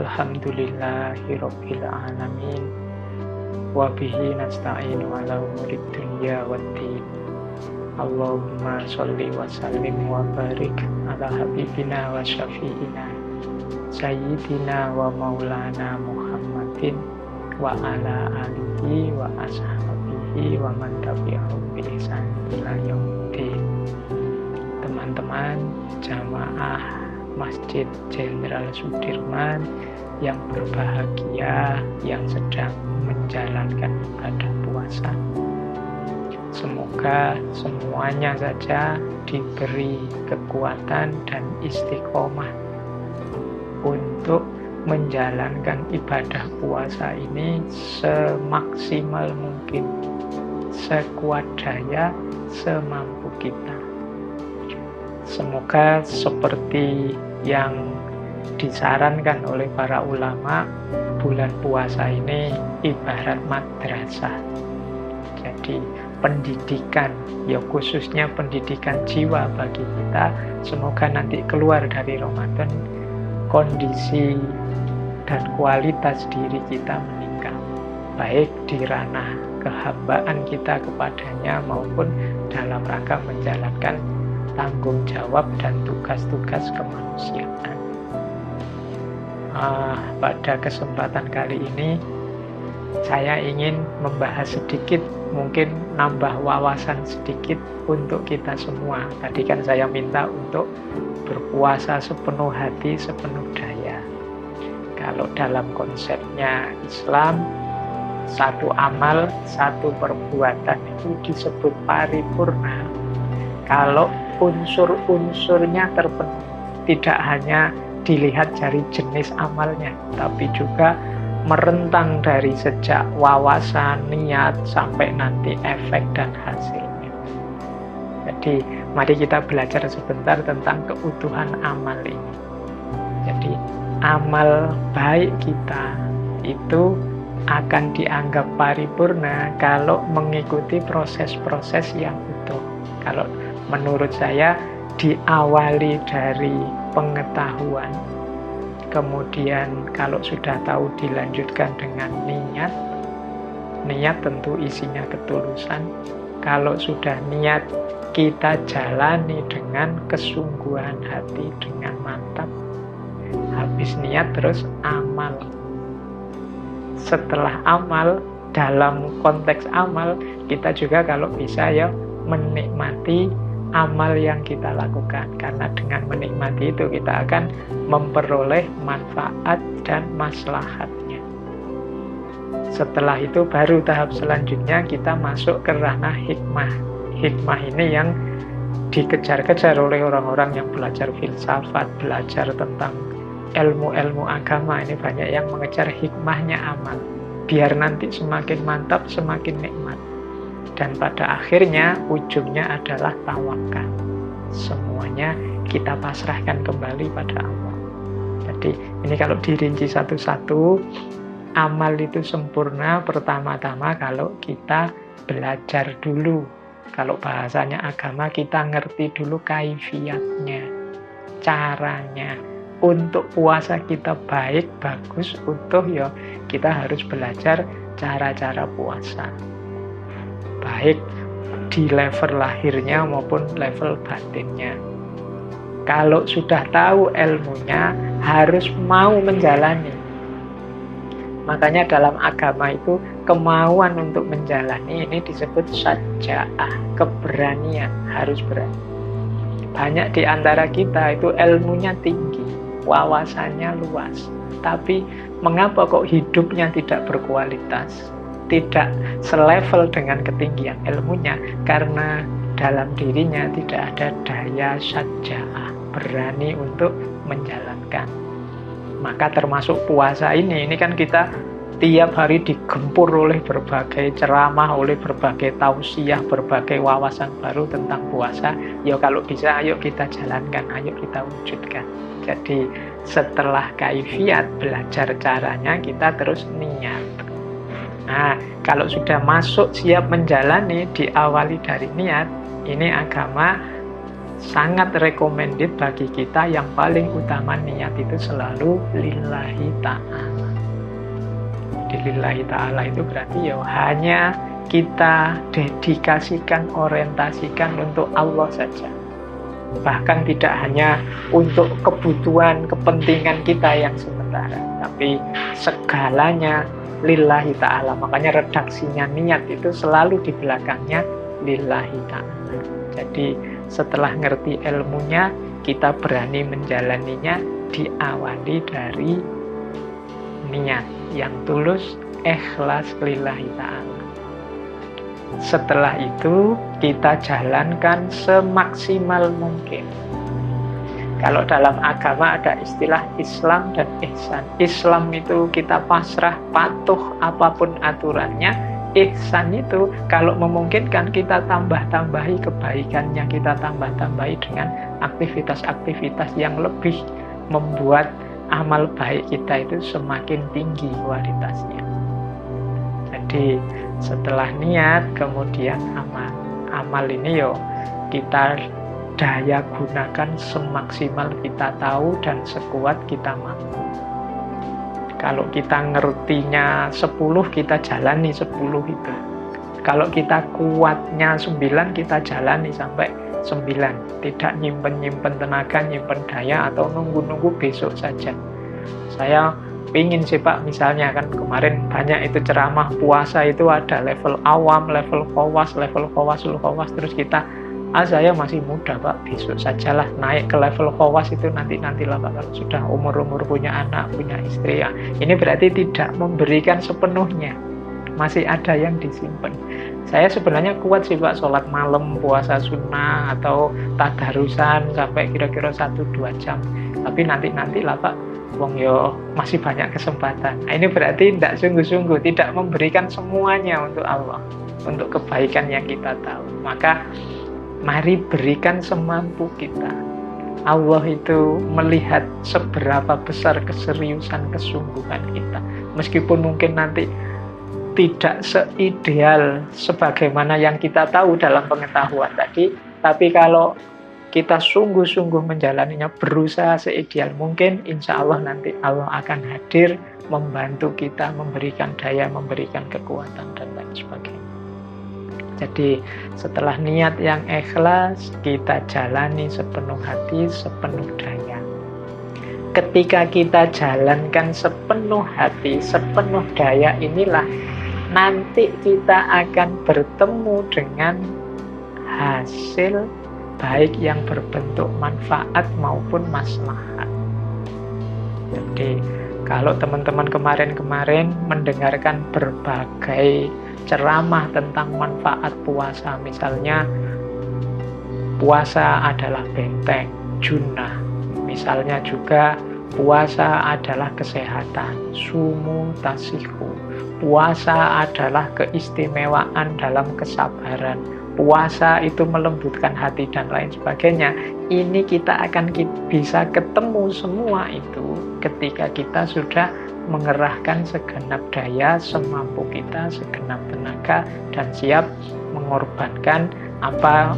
Alhamdulillahirabbil alamin. Wa bihi nasta'inu ala umuri dunya waddin. Allahumma sholli wa sallim wa barik ala habibina wa syafi'ina sayyidina wa maulana Muhammadin wa ala alihi wa ashabihi wa man tabi'ahum bi ihsan ila yaumiddin. Teman-teman jamaah Masjid Jenderal Sudirman yang berbahagia, yang sedang menjalankan ibadah puasa, semoga semuanya saja diberi kekuatan dan istiqomah untuk menjalankan ibadah puasa ini semaksimal mungkin, sekuat daya, semampu kita. Semoga seperti yang disarankan oleh para ulama, bulan puasa ini ibarat madrasah. Jadi pendidikan, ya khususnya pendidikan jiwa bagi kita, semoga nanti keluar dari Ramadan kondisi dan kualitas diri kita meningkat, baik di ranah kehambaan kita kepadanya maupun dalam rangka menjalankan tanggung jawab dan tugas-tugas kemanusiaan. Pada kesempatan kali ini saya ingin membahas sedikit, mungkin nambah wawasan sedikit untuk kita semua. Tadi kan saya minta untuk berpuasa sepenuh hati, sepenuh daya. Kalau dalam konsepnya Islam, satu amal, satu perbuatan itu disebut paripurna kalau unsur-unsurnya terpenuhi. Tidak hanya dilihat dari jenis amalnya, tapi juga merentang dari sejak wawasan, niat, sampai nanti efek dan hasilnya. Jadi mari kita belajar sebentar tentang keutuhan amal ini. Jadi amal baik kita itu akan dianggap paripurna kalau mengikuti proses-proses yang utuh. Kalau menurut saya diawali dari pengetahuan, kemudian kalau sudah tahu dilanjutkan dengan niat. Niat tentu isinya ketulusan. Kalau sudah niat, kita jalani dengan kesungguhan hati, dengan mantap. Habis niat terus amal. Setelah amal, dalam konteks amal, kita juga kalau bisa ya menikmati amal yang kita lakukan, karena dengan menikmati itu kita akan memperoleh manfaat dan maslahatnya. Setelah itu baru tahap selanjutnya kita masuk ke ranah hikmah. Hikmah ini yang dikejar-kejar oleh orang-orang yang belajar filsafat, belajar tentang ilmu-ilmu agama. Ini banyak yang mengejar hikmahnya amal, biar nanti semakin mantap, semakin nikmat. Dan pada akhirnya, ujungnya adalah tawakal. Semuanya kita pasrahkan kembali pada Allah. Jadi ini kalau dirinci satu-satu, amal itu sempurna pertama-tama kalau kita belajar dulu. Kalau bahasanya agama, kita ngerti dulu kaifiyatnya, caranya. Untuk puasa kita baik, bagus, utuh, ya kita harus belajar cara-cara puasa. Baik di level lahirnya maupun level batinnya. Kalau sudah tahu ilmunya, harus mau menjalani. Makanya dalam agama itu kemauan untuk menjalani ini disebut syaja'ah, keberanian, harus berani. Banyak di antara kita itu ilmunya tinggi, wawasannya luas, tapi mengapa kok hidupnya tidak berkualitas? Tidak selevel dengan ketinggian ilmunya, karena dalam dirinya tidak ada daya syaja'ah, berani untuk menjalankan. Maka termasuk puasa ini kan kita tiap hari digempur oleh berbagai ceramah, oleh berbagai tausiah, berbagai wawasan baru tentang puasa. Ya kalau bisa ayo kita jalankan, ayo kita wujudkan. Jadi setelah kaifiat, belajar caranya, kita terus niat. Nah, kalau sudah masuk siap menjalani, diawali dari niat, ini agama sangat recommended bagi kita. Yang paling utama niat itu selalu lillahi ta'ala. Jadi lillahi ta'ala itu berarti ya hanya kita dedikasikan, orientasikan untuk Allah saja. Bahkan tidak hanya untuk kebutuhan, kepentingan kita yang sementara, tapi segalanya lillahi ta'ala. Makanya redaksinya niat itu selalu di belakangnya lillahi ta'ala. Jadi setelah ngerti ilmunya, kita berani menjalaninya diawali dari niat yang tulus, ikhlas lillahi ta'ala. Setelah itu kita jalankan semaksimal mungkin. Kalau dalam agama ada istilah Islam dan ihsan. Islam itu kita pasrah, patuh apapun aturannya. Ihsan itu kalau memungkinkan kita tambah-tambahi kebaikannya, kita tambah-tambahi dengan aktivitas-aktivitas yang lebih membuat amal baik kita itu semakin tinggi kualitasnya. Jadi setelah niat kemudian amal. Amal ini kita daya gunakan semaksimal kita tahu dan sekuat kita mampu. Kalau kita ngertinya 10, kita jalani 10 itu. Kalau kita kuatnya 9, kita jalani sampai 9. Tidak nyimpen tenaga, nyimpen daya, atau nunggu-nunggu besok saja. Saya pingin sih Pak, misalnya kan kemarin banyak itu ceramah puasa itu ada level awam, level khawas, terus kita saya masih muda Pak, besok sajalah naik ke level khawas itu nantilah Pak, kalau sudah umur punya anak, punya istri ya. Ini berarti tidak memberikan sepenuhnya, masih ada yang disimpan. Saya sebenarnya kuat sih Pak, sholat malam, puasa sunnah, atau tadarusan sampai kira-kira 1-2 jam. Tapi nantilah Pak, wong masih banyak kesempatan. Nah, ini berarti tidak sungguh-sungguh, tidak memberikan semuanya untuk Allah, untuk kebaikan yang kita tahu. Maka mari berikan semampu kita. Allah itu melihat seberapa besar keseriusan, kesungguhan kita. Meskipun mungkin nanti tidak seideal sebagaimana yang kita tahu dalam pengetahuan tadi, tapi kalau kita sungguh-sungguh menjalaninya, berusaha seideal mungkin, insya Allah nanti Allah akan hadir, membantu kita, memberikan daya, memberikan kekuatan, dan lain sebagainya. Jadi setelah niat yang ikhlas, kita jalani sepenuh hati, sepenuh daya. Ketika kita jalankan sepenuh hati, sepenuh daya, inilah nanti kita akan bertemu dengan hasil baik yang berbentuk manfaat maupun maslahat. Jadi kalau teman-teman kemarin mendengarkan berbagai ceramah tentang manfaat puasa, misalnya puasa adalah benteng, junnah. Misalnya juga puasa adalah kesehatan, sumu tasihu. Puasa adalah keistimewaan dalam kesabaran. Puasa itu melembutkan hati dan lain sebagainya. Ini kita akan bisa ketemu semua itu ketika kita sudah mengerahkan segenap daya, semampu kita, segenap tenaga, dan siap mengorbankan apa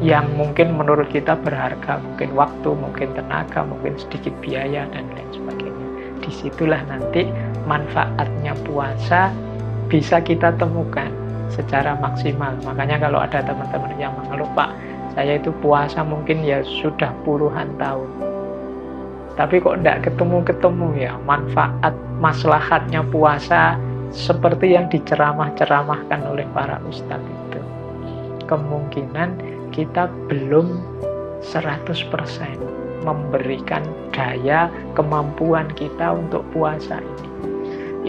yang mungkin menurut kita berharga, mungkin waktu, mungkin tenaga, mungkin sedikit biaya, dan lain sebagainya. Disitulah nanti manfaatnya puasa bisa kita temukan secara maksimal. Makanya kalau ada teman-teman yang mengeluh, Pak, saya itu puasa mungkin ya sudah puluhan tahun, tapi kok tidak ketemu ya manfaat maslahatnya puasa seperti yang diceramah-ceramahkan oleh para ustadz itu. Kemungkinan kita belum 100% memberikan daya kemampuan kita untuk puasa ini.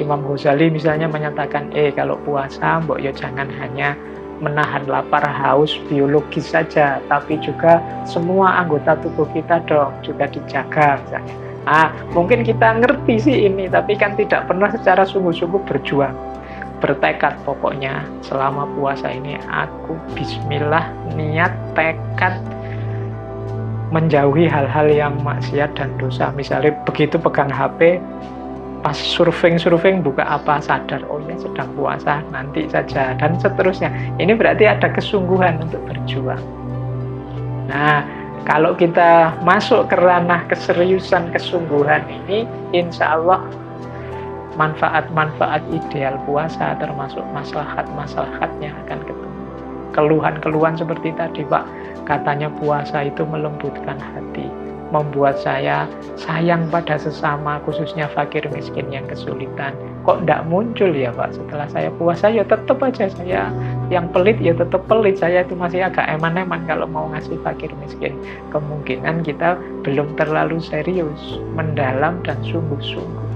Imam Ghazali misalnya menyatakan, kalau puasa mbok ya jangan hanya menahan lapar haus biologis saja, tapi juga semua anggota tubuh kita dong juga dijaga misalnya. Mungkin kita ngerti sih ini, tapi kan tidak pernah secara sungguh-sungguh berjuang, bertekad pokoknya selama puasa ini aku bismillah, niat, tekad menjauhi hal-hal yang maksiat dan dosa. Misalnya begitu pegang HP, pas surfing buka apa, sadar oh ya sedang puasa, nanti saja, dan seterusnya. Ini berarti ada kesungguhan untuk berjuang. Nah, Kalau kita masuk ke ranah keseriusan, kesungguhan ini, insya Allah manfaat-manfaat ideal puasa termasuk maslahat-maslahatnya akan ketemu. Keluhan-keluhan seperti tadi Pak, katanya puasa itu melembutkan hati, membuat saya sayang pada sesama, khususnya fakir miskin yang kesulitan. Kok tidak muncul ya Pak? Setelah saya puasa ya tetap aja saya yang pelit ya tetap pelit. Saya itu masih agak eman-eman kalau mau ngasih fakir miskin. Kemungkinan kita belum terlalu serius, mendalam dan sungguh-sungguh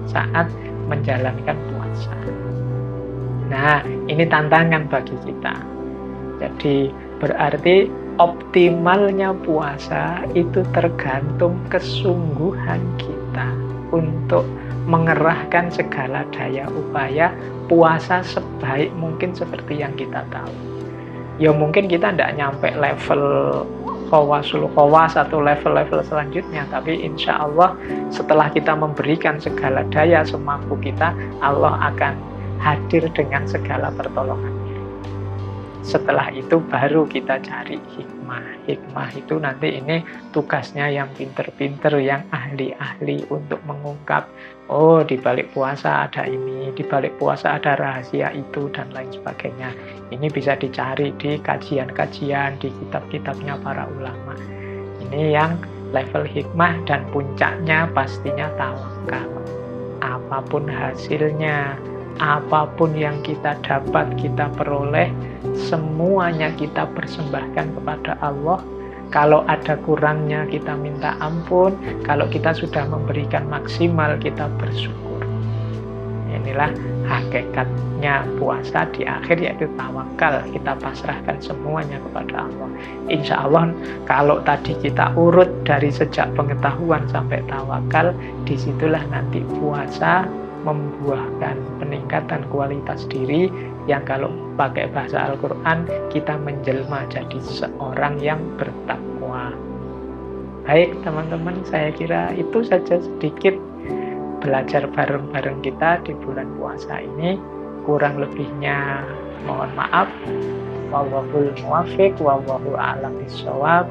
saat menjalankan puasa. Nah, ini tantangan bagi kita. Jadi berarti optimalnya puasa itu tergantung kesungguhan kita untuk mengerahkan segala daya upaya puasa sebaik mungkin seperti yang kita tahu. Ya mungkin kita tidak nyampe level khawasul khawas atau level-level selanjutnya, tapi insya Allah setelah kita memberikan segala daya semampu kita, Allah akan hadir dengan segala pertolongannya. Setelah itu baru kita cari hikmah. Hikmah itu nanti ini tugasnya yang pinter-pinter, yang ahli-ahli untuk mengungkap, oh di balik puasa ada ini, di balik puasa ada rahasia itu, dan lain sebagainya. Ini bisa dicari di kajian-kajian, di kitab-kitabnya para ulama. Ini yang level hikmah, dan puncaknya pastinya tawakal. Apapun hasilnya, apapun yang kita dapat, kita peroleh, semuanya kita persembahkan kepada Allah. Kalau ada kurangnya kita minta ampun, kalau kita sudah memberikan maksimal kita bersyukur. Inilah hakikatnya puasa di akhir, yaitu tawakal. Kita pasrahkan semuanya kepada Allah. Insya Allah kalau tadi kita urut dari sejak pengetahuan sampai tawakal, disitulah nanti puasa membuahkan peningkatan kualitas diri yang kalau pakai bahasa Al-Quran kita menjelma jadi seorang yang bertakwa. Baik teman-teman, saya kira itu saja sedikit belajar bareng-bareng kita di bulan puasa ini. Kurang lebihnya mohon maaf. Wallahul muwaffiq, wallahu a'lam bishawab.